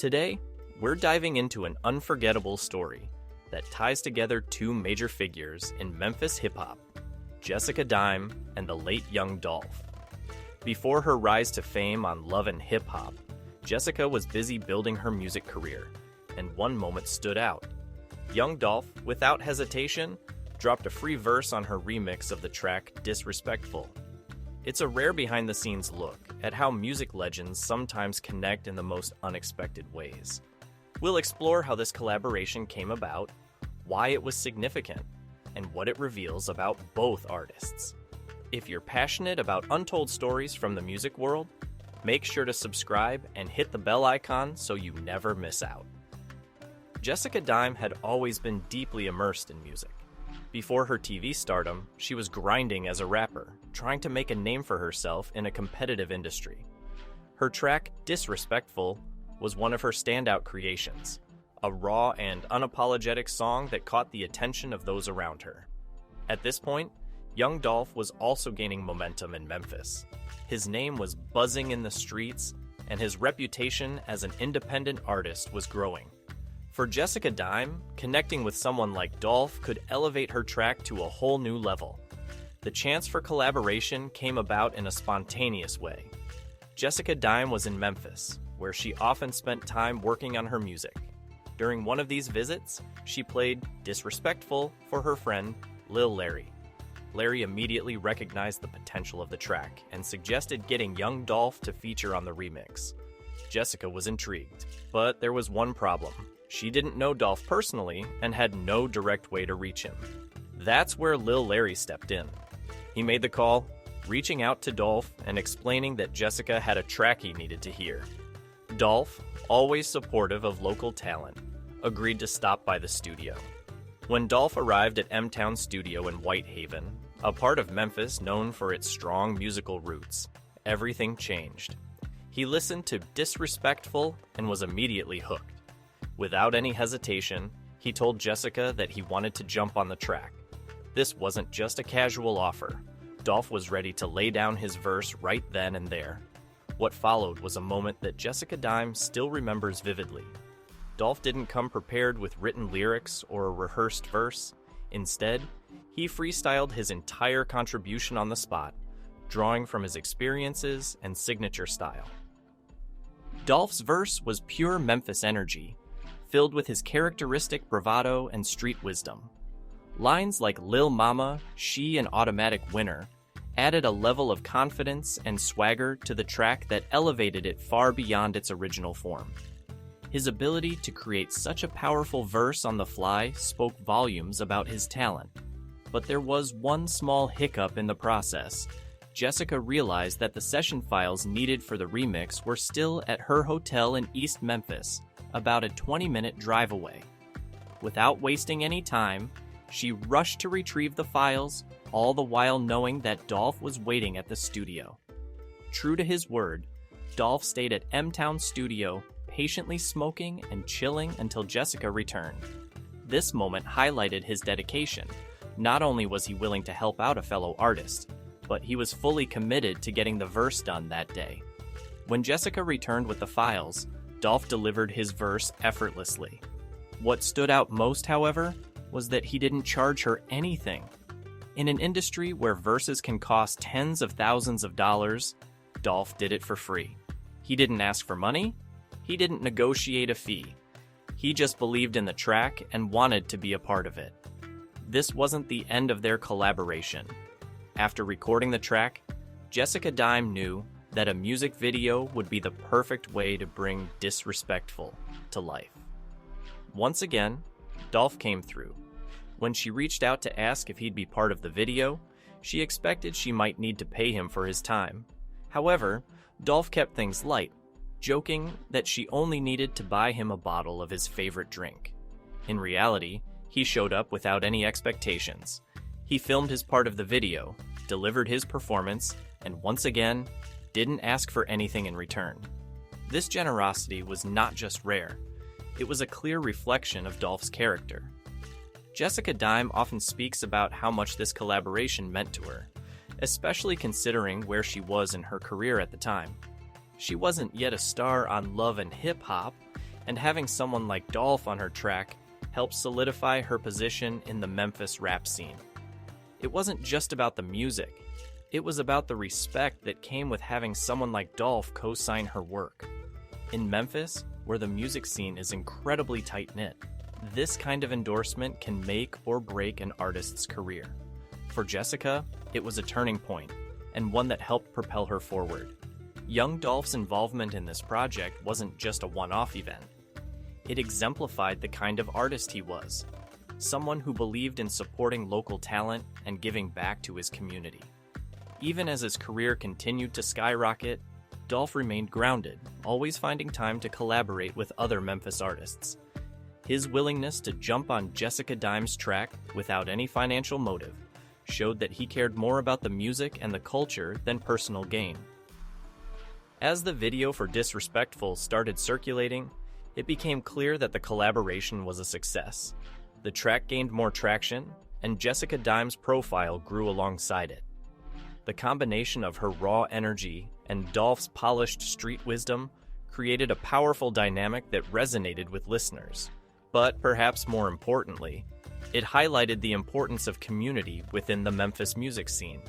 Today, we're diving into an unforgettable story that ties together two major figures in Memphis hip-hop, Jessica Dime and the late Young Dolph. Before her rise to fame on Love and Hip Hop, Jessica was busy building her music career, and one moment stood out. Young Dolph, without hesitation, dropped a free verse on her remix of the track Disrespectful. It's a rare behind-the-scenes look at how music legends sometimes connect in the most unexpected ways. We'll explore how this collaboration came about, why it was significant, and what it reveals about both artists. If you're passionate about untold stories from the music world, make sure to subscribe and hit the bell icon so you never miss out. Jessica Dime had always been deeply immersed in music. Before her TV stardom, she was grinding as a rapper, trying to make a name for herself in a competitive industry. Her track, Disrespectful, was one of her standout creations, a raw and unapologetic song that caught the attention of those around her. At this point, Young Dolph was also gaining momentum in Memphis. His name was buzzing in the streets, and his reputation as an independent artist was growing. For Jessica Dime, connecting with someone like Dolph could elevate her track to a whole new level. The chance for collaboration came about in a spontaneous way. Jessica Dime was in Memphis, where she often spent time working on her music. During one of these visits, she played Disrespectful for her friend, Lil Larry. Larry immediately recognized the potential of the track and suggested getting Young Dolph to feature on the remix. Jessica was intrigued, but there was one problem. She didn't know Dolph personally and had no direct way to reach him. That's where Lil Larry stepped in. He made the call, reaching out to Dolph and explaining that Jessica had a track he needed to hear. Dolph, always supportive of local talent, agreed to stop by the studio. When Dolph arrived at M-Town Studio in Whitehaven, a part of Memphis known for its strong musical roots, everything changed. He listened to Disrespectful and was immediately hooked. Without any hesitation, he told Jessica that he wanted to jump on the track. This wasn't just a casual offer. Dolph was ready to lay down his verse right then and there. What followed was a moment that Jessica Dime still remembers vividly. Dolph didn't come prepared with written lyrics or a rehearsed verse. Instead, he freestyled his entire contribution on the spot, drawing from his experiences and signature style. Dolph's verse was pure Memphis energy, filled with his characteristic bravado and street wisdom. Lines like Lil Mama, She an Automatic Winner added a level of confidence and swagger to the track that elevated it far beyond its original form. His ability to create such a powerful verse on the fly spoke volumes about his talent. But there was one small hiccup in the process. Jessica realized that the session files needed for the remix were still at her hotel in East Memphis, about a 20-minute drive away. Without wasting any time, she rushed to retrieve the files, all the while knowing that Dolph was waiting at the studio. True to his word, Dolph stayed at M-Town Studio, patiently smoking and chilling until Jessica returned. This moment highlighted his dedication. Not only was he willing to help out a fellow artist, but he was fully committed to getting the verse done that day. When Jessica returned with the files, Dolph delivered his verse effortlessly. What stood out most, however, was that he didn't charge her anything. In an industry where verses can cost tens of thousands of dollars, Dolph did it for free. He didn't ask for money. He didn't negotiate a fee. He just believed in the track and wanted to be a part of it. This wasn't the end of their collaboration. After recording the track, Jessica Dime knew that a music video would be the perfect way to bring Disrespectful to life. Once again, Dolph came through. When she reached out to ask if he'd be part of the video, she expected she might need to pay him for his time. However, Dolph kept things light, joking that she only needed to buy him a bottle of his favorite drink. In reality, he showed up without any expectations. He filmed his part of the video, delivered his performance, and once again, didn't ask for anything in return. This generosity was not just rare, it was a clear reflection of Dolph's character. Jessica Dime often speaks about how much this collaboration meant to her, especially considering where she was in her career at the time. She wasn't yet a star on Love and Hip Hop, and having someone like Dolph on her track helped solidify her position in the Memphis rap scene. It wasn't just about the music, it was about the respect that came with having someone like Dolph co-sign her work. In Memphis, where the music scene is incredibly tight-knit, this kind of endorsement can make or break an artist's career. For Jessica, it was a turning point, and one that helped propel her forward. Young Dolph's involvement in this project wasn't just a one-off event. It exemplified the kind of artist he was, someone who believed in supporting local talent and giving back to his community. Even as his career continued to skyrocket, Dolph remained grounded, always finding time to collaborate with other Memphis artists. His willingness to jump on Jessica Dime's track without any financial motive showed that he cared more about the music and the culture than personal gain. As the video for Disrespectful started circulating, it became clear that the collaboration was a success. The track gained more traction, and Jessica Dime's profile grew alongside it. The combination of her raw energy and Dolph's polished street wisdom created a powerful dynamic that resonated with listeners. But perhaps more importantly, it highlighted the importance of community within the Memphis music scene.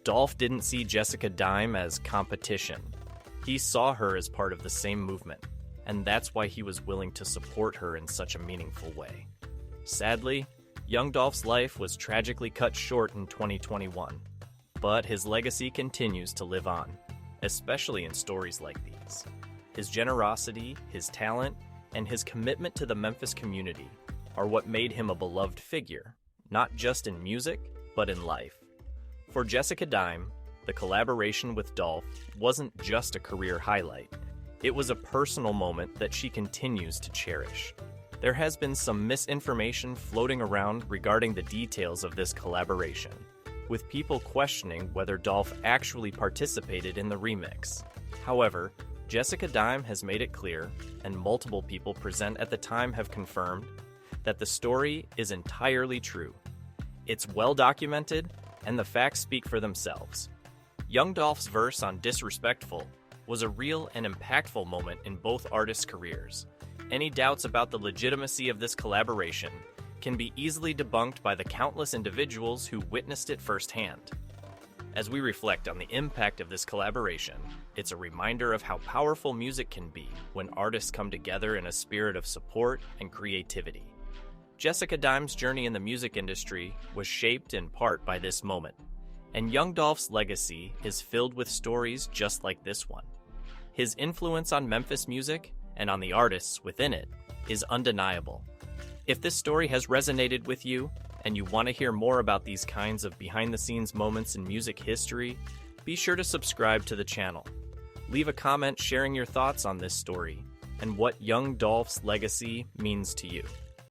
Dolph didn't see Jessica Dime as competition. He saw her as part of the same movement, and that's why he was willing to support her in such a meaningful way. Sadly, Young Dolph's life was tragically cut short in 2021, but his legacy continues to live on, especially in stories like these. His generosity, his talent, and his commitment to the Memphis community are what made him a beloved figure, not just in music, but in life. For Jessica Dime, the collaboration with Dolph wasn't just a career highlight. It was a personal moment that she continues to cherish. There has been some misinformation floating around regarding the details of this collaboration, with people questioning whether Dolph actually participated in the remix. However, Jessica Dime has made it clear, and multiple people present at the time have confirmed, that the story is entirely true. It's well documented, and the facts speak for themselves. Young Dolph's verse on Disrespectful was a real and impactful moment in both artists' careers. Any doubts about the legitimacy of this collaboration can be easily debunked by the countless individuals who witnessed it firsthand. As we reflect on the impact of this collaboration, it's a reminder of how powerful music can be when artists come together in a spirit of support and creativity. Jessica Dime's journey in the music industry was shaped in part by this moment, and Young Dolph's legacy is filled with stories just like this one. His influence on Memphis music and on the artists within it is undeniable. If this story has resonated with you, and you want to hear more about these kinds of behind-the-scenes moments in music history, be sure to subscribe to the channel. Leave a comment sharing your thoughts on this story and what Young Dolph's legacy means to you.